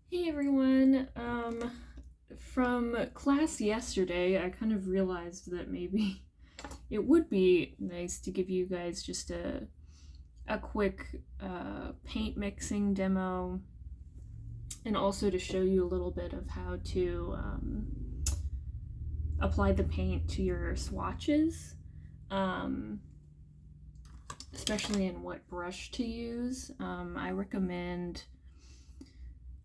Hey everyone. From class yesterday, I kind of realized that maybe it would be nice to give you guys just a quick paint mixing demo, and also to show you a little bit of how to apply the paint to your swatches, um, especially in what brush to use. I recommend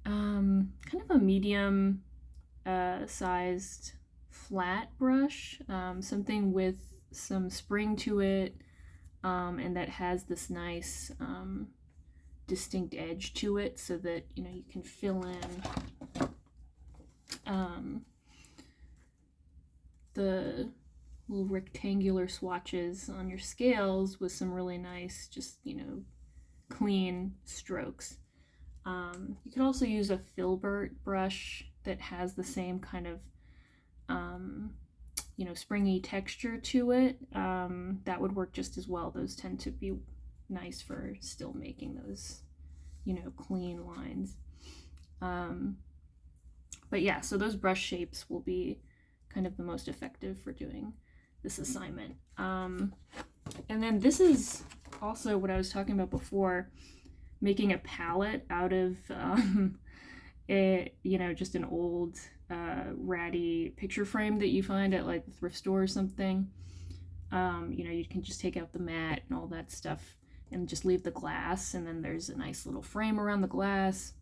kind of a medium sized flat brush, something with some spring to it, and that has this nice distinct edge to it, so that you can fill in the little rectangular swatches on your scales with some really nice, just clean strokes. You can also use a filbert brush that has the same kind of springy texture to it. That would work just as well. Those tend to be nice for still making those clean lines. But yeah, so those brush shapes will be kind of the most effective for doing this assignment. And then this is also what I was talking about before, making a palette out of just an old ratty picture frame that you find at like the thrift store or something. You can just take out the mat and all that stuff and just leave the glass, and then there's a nice little frame around the glass,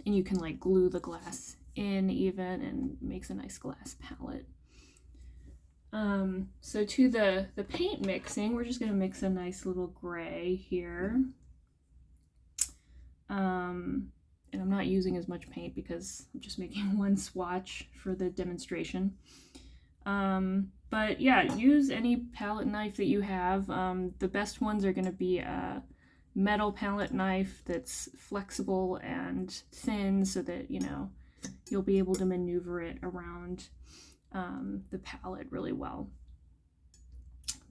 and you can like glue the glass in even, and makes a nice glass palette. So to the paint mixing, we're just going to mix a nice little gray here. And I'm not using as much paint because I'm just making one swatch for the demonstration. But yeah, use any palette knife that you have. The best ones are going to be a metal palette knife that's flexible and thin, so that you'll be able to maneuver it around the palette really well.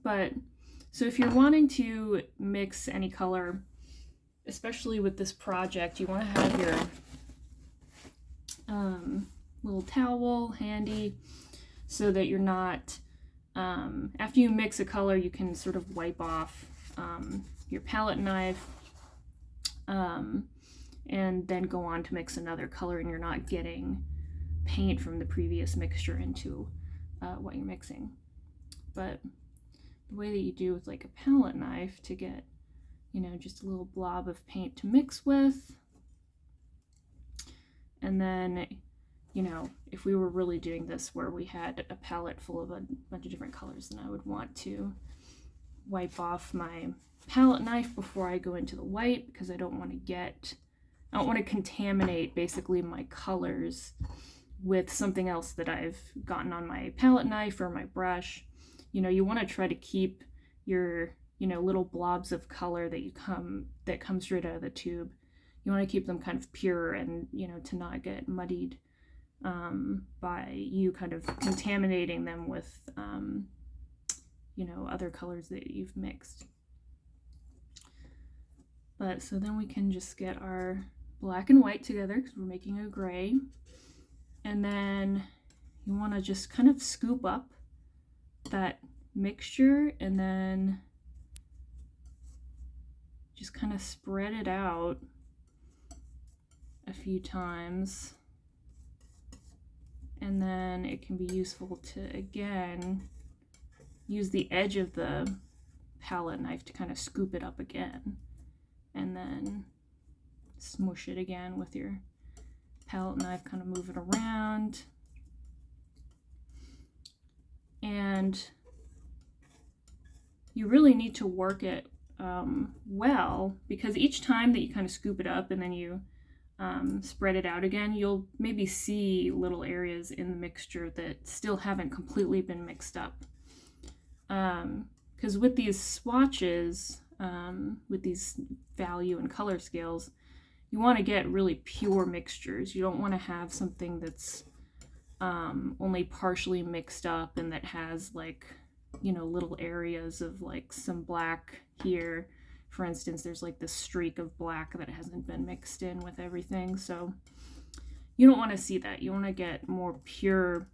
But so if you're wanting to mix any color, especially with this project, you want to have your little towel handy, so that you're not, after you mix a color, you can sort of wipe off your palette knife, and then go on to mix another color, and you're not getting paint from the previous mixture into what you're mixing. But the way that you do with like a palette knife to get just a little blob of paint to mix with. And then, if we were really doing this where we had a palette full of a bunch of different colors, then I would want to wipe off my palette knife before I go into the white, because I don't want to contaminate basically my colors with something else that I've gotten on my palette knife or my brush. You want to try to keep your little blobs of color that come straight out of the tube. You want to keep them kind of pure, and to not get muddied by you kind of contaminating them with other colors that you've mixed. But so then we can just get our black and white together, because we're making a gray. And then you want to just kind of scoop up that mixture, and then just kind of spread it out a few times. And then it can be useful to, again, use the edge of the palette knife to kind of scoop it up again, and then smush it again with your palette knife, kind of move it around. And you really need to work it well, because each time that you kind of scoop it up and then you spread it out again, you'll maybe see little areas in the mixture that still haven't completely been mixed up. Because with these swatches, with these value and color scales, you want to get really pure mixtures. You don't want to have something that's only partially mixed up and that has like little areas of like some black here for instance, there's like this streak of black that hasn't been mixed in with everything. So you don't want to see that. You want to get more pure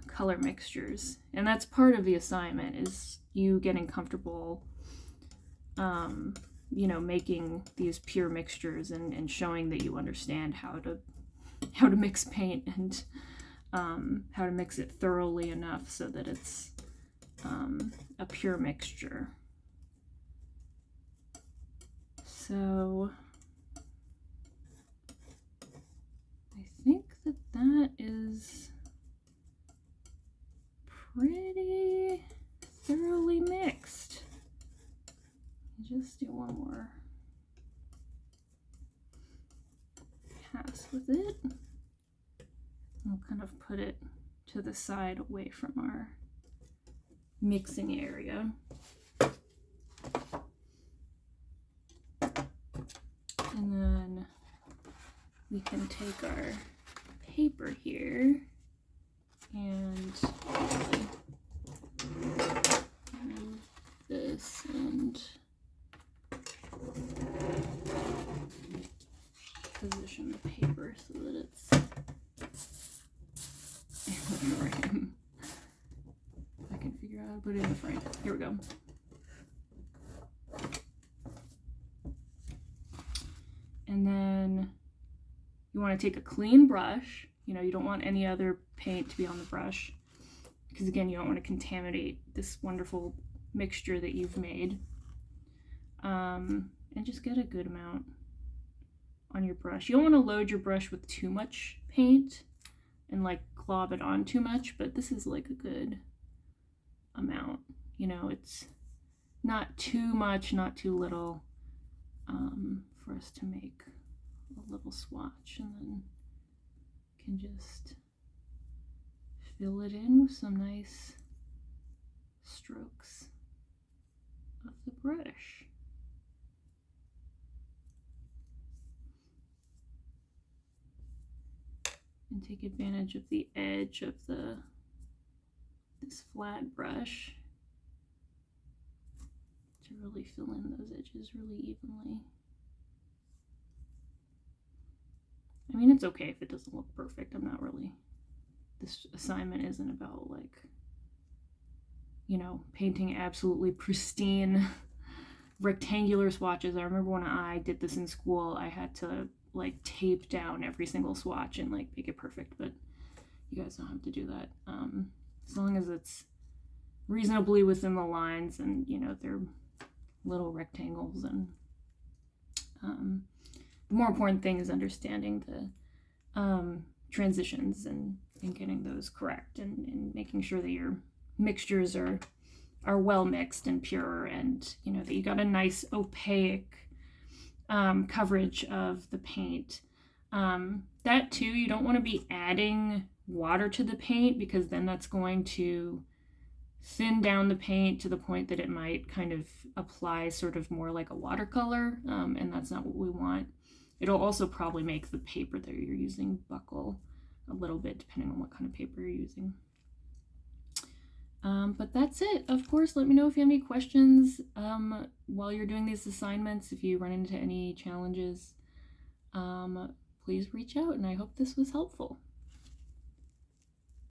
color mixtures. And that's part of the assignment, is you getting comfortable, you know, making these pure mixtures and showing that you understand how to mix paint and how to mix it thoroughly enough so that it's a pure mixture. So I think that is pretty thoroughly mixed. Just do one more pass with it. We'll kind of put it to the side away from our mixing area. And then we can take our paper here and move this and position the paper so that it's in the frame. I can figure out how to put it in the frame. Here we go. And then you want to take a clean brush. You know, you don't want any other paint to be on the brush, because again, you don't want to contaminate this wonderful mixture that you've made. And just get a good amount on your brush. You don't want to load your brush with too much paint and like glob it on too much, but this is like a good amount. You know, it's not too much, not too little, for us to make a little swatch, and then can just fill it in with some nice strokes of the brush. And take advantage of the edge of this flat brush to really fill in those edges really evenly. I mean, it's okay if it doesn't look perfect. I'm not really, this assignment isn't about like, you know, painting absolutely pristine rectangular swatches. I remember when I did this in school, I had to like tape down every single swatch and like make it perfect, but you guys don't have to do that. As long as it's reasonably within the lines and, you know, they're little rectangles, and the more important thing is understanding the transitions and getting those correct, and making sure that your mixtures are well mixed and pure, and you know that you got a nice opaque coverage of the paint. That too, you don't want to be adding water to the paint, because then that's going to thin down the paint to the point that it might kind of apply sort of more like a watercolor, and that's not what we want. It'll also probably make the paper that you're using buckle a little bit, depending on what kind of paper you're using. But that's it. Of course, let me know if you have any questions while you're doing these assignments. If you run into any challenges, please reach out, and I hope this was helpful.